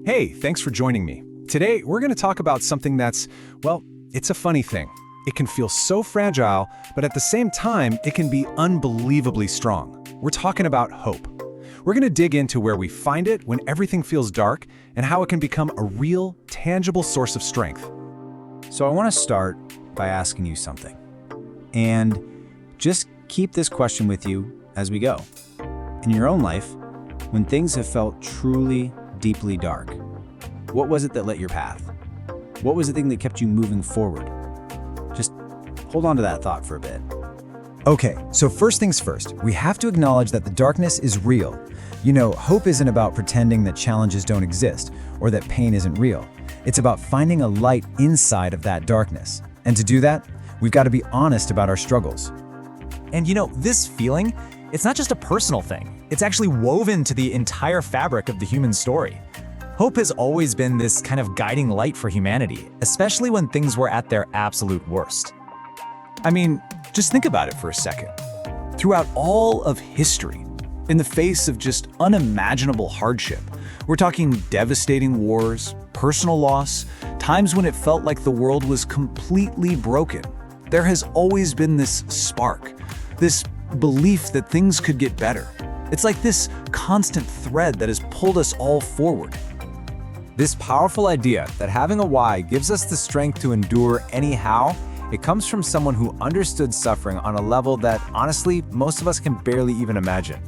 Hey, thanks for joining me. Today, we're going to talk about something that's, well, it's a funny thing. It can feel so fragile, but at the same time, it can be unbelievably strong. We're talking about hope. We're going to dig into where we find it when everything feels dark and how it can become a real, tangible source of strength. So I want to start by asking you something. And just keep this question with you as we go. In your own life, when things have felt truly, deeply dark, what was it that lit your path? What was the thing that kept you moving forward? Just hold on to that thought for a bit. Okay, so first things first, we have to acknowledge that the darkness is real. You know, hope isn't about pretending that challenges don't exist or that pain isn't real. It's about finding a light inside of that darkness. And to do that, we've got to be honest about our struggles. And you know, this feeling, it's not just a personal thing. It's actually woven to the entire fabric of the human story. Hope has always been this kind of guiding light for humanity, especially when things were at their absolute worst. I mean, just think about it for a second. Throughout all of history, in the face of just unimaginable hardship, we're talking devastating wars, personal loss, times when it felt like the world was completely broken. There has always been this spark, this belief that things could get better. It's like this constant thread that has pulled us all forward. This powerful idea that having a why gives us the strength to endure anyhow, it comes from someone who understood suffering on a level that, honestly, most of us can barely even imagine.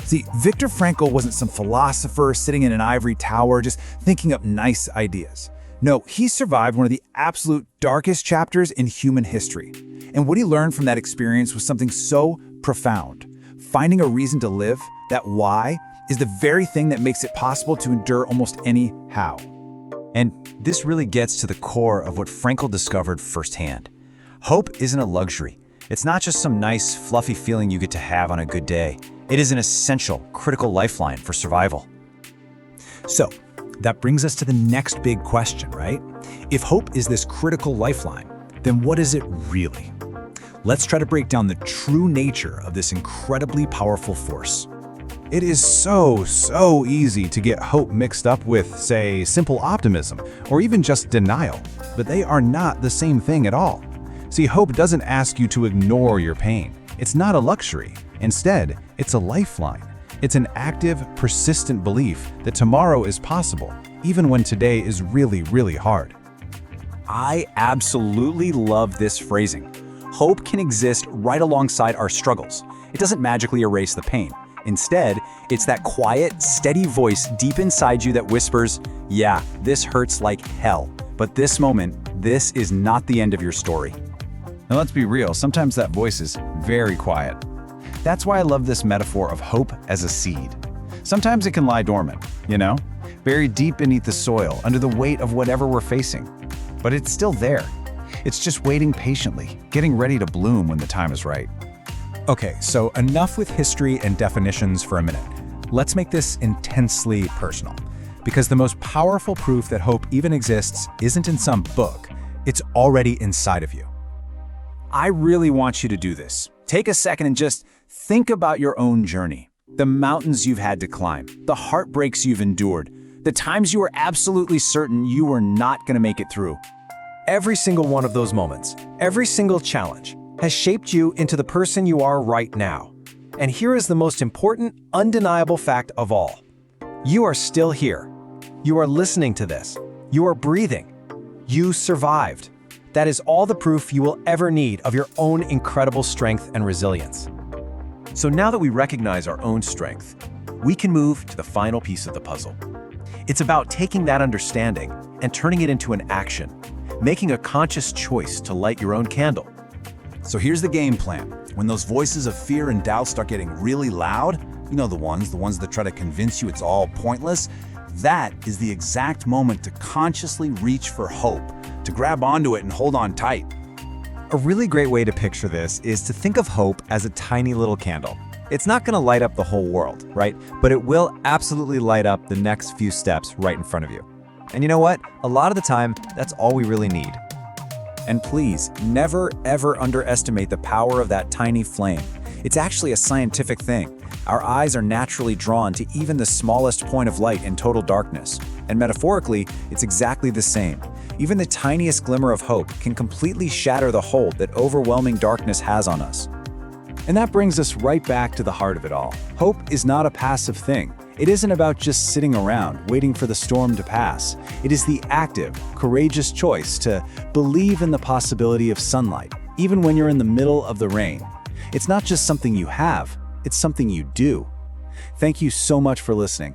See, Viktor Frankl wasn't some philosopher sitting in an ivory tower just thinking up nice ideas. No, he survived one of the absolute darkest chapters in human history. And what he learned from that experience was something so profound. Finding a reason to live, that why, is the very thing that makes it possible to endure almost any how. And this really gets to the core of what Frankl discovered firsthand. Hope isn't a luxury. It's not just some nice, fluffy feeling you get to have on a good day. It is an essential, critical lifeline for survival. So, that brings us to the next big question, right? If hope is this critical lifeline, then what is it really? Let's try to break down the true nature of this incredibly powerful force. It is so easy to get hope mixed up with, say, simple optimism, or even just denial, but they are not the same thing at all. See, hope doesn't ask you to ignore your pain. It's not a luxury. Instead, it's a lifeline. It's an active, persistent belief that tomorrow is possible, even when today is really hard. I absolutely love this phrasing. Hope can exist right alongside our struggles. It doesn't magically erase the pain. Instead, it's that quiet, steady voice deep inside you that whispers, yeah, this hurts like hell, but this moment, this is not the end of your story. Now let's be real, sometimes that voice is very quiet. That's why I love this metaphor of hope as a seed. Sometimes it can lie dormant, buried deep beneath the soil, under the weight of whatever we're facing. But it's still there. It's just waiting patiently, getting ready to bloom when the time is right. Okay, so enough with history and definitions for a minute. Let's make this intensely personal. Because the most powerful proof that hope even exists isn't in some book, it's already inside of you. I really want you to do this. Take a second and just think about your own journey. The mountains you've had to climb, the heartbreaks you've endured, the times you were absolutely certain you were not going to make it through. Every single one of those moments, every single challenge, has shaped you into the person you are right now. And here is the most important, undeniable fact of all. You are still here. You are listening to this. You are breathing. You survived. That is all the proof you will ever need of your own incredible strength and resilience. So now that we recognize our own strength, we can move to the final piece of the puzzle. It's about taking that understanding and turning it into an action, making a conscious choice to light your own candle. So here's the game plan. When those voices of fear and doubt start getting really loud, the ones that try to convince you it's all pointless, that is the exact moment to consciously reach for hope, to grab onto it and hold on tight. A really great way to picture this is to think of hope as a tiny little candle. It's not going to light up the whole world, right? But it will absolutely light up the next few steps right in front of you. And you know what? A lot of the time, that's all we really need. And please, never ever underestimate the power of that tiny flame. It's actually a scientific thing. Our eyes are naturally drawn to even the smallest point of light in total darkness. And metaphorically, it's exactly the same. Even the tiniest glimmer of hope can completely shatter the hold that overwhelming darkness has on us. And that brings us right back to the heart of it all. Hope is not a passive thing. It isn't about just sitting around, waiting for the storm to pass. It is the active, courageous choice to believe in the possibility of sunlight, even when you're in the middle of the rain. It's not just something you have, it's something you do. Thank you so much for listening.